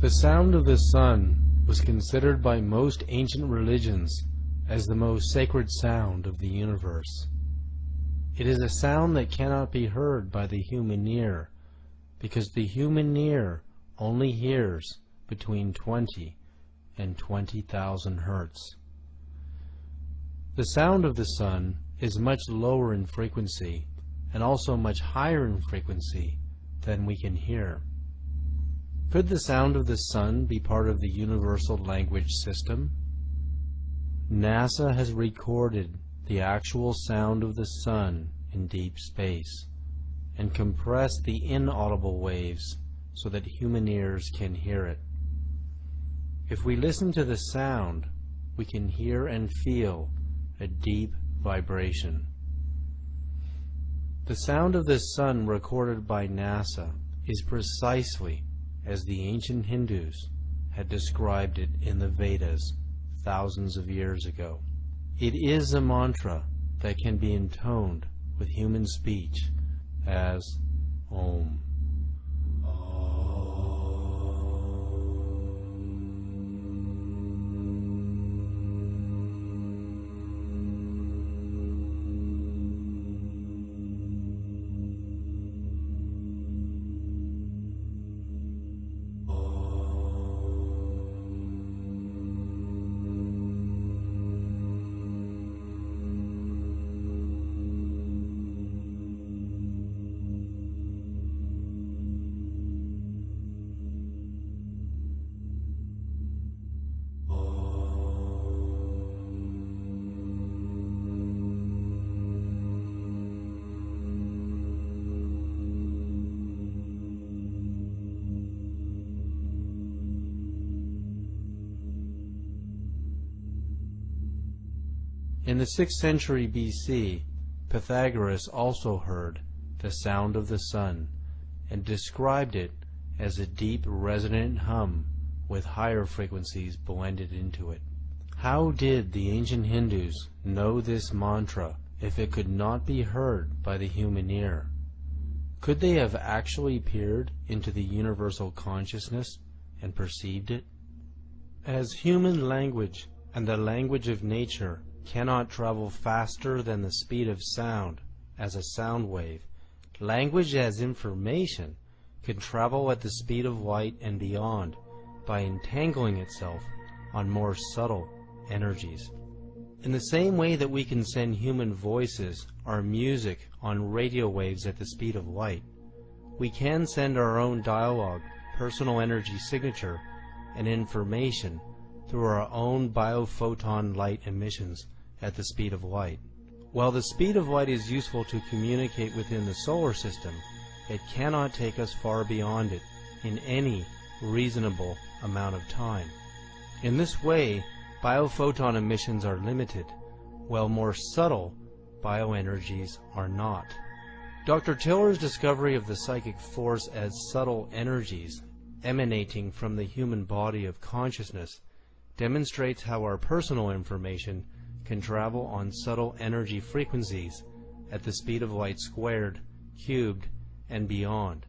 The sound of the sun was considered by most ancient religions as the most sacred sound of the universe. It is a sound that cannot be heard by the human ear, because the human ear only hears between 20 and 20,000 hertz. The sound of the sun is much lower in frequency and also much higher in frequency than we can hear. Could the sound of the sun be part of the universal language system? NASA has recorded the actual sound of the sun in deep space and compressed the inaudible waves so that human ears can hear it. If we listen to the sound, we can hear and feel a deep vibration. The sound of the sun recorded by NASA is precisely as the ancient Hindus had described it in the Vedas thousands of years ago. It is a mantra that can be intoned with human speech as Om. In the 6th century BC, Pythagoras also heard the sound of the sun and described it as a deep resonant hum with higher frequencies blended into it. How did the ancient Hindus know this mantra if it could not be heard by the human ear? Could they have actually peered into the universal consciousness and perceived it? As human language and the language of nature cannot travel faster than the speed of sound as a sound wave, language as information can travel at the speed of light and beyond by entangling itself on more subtle energies. In the same way that we can send human voices or music on radio waves at the speed of light, we can send our own dialogue, personal energy signature, and information through our own biophoton light emissions at the speed of light. While the speed of light is useful to communicate within the solar system, it cannot take us far beyond it in any reasonable amount of time. In this way, biophoton emissions are limited, while more subtle bioenergies are not. Dr. Tiller's discovery of the psychic force as subtle energies emanating from the human body of consciousness demonstrates how our personal information can travel on subtle energy frequencies at the speed of light squared, cubed, and beyond.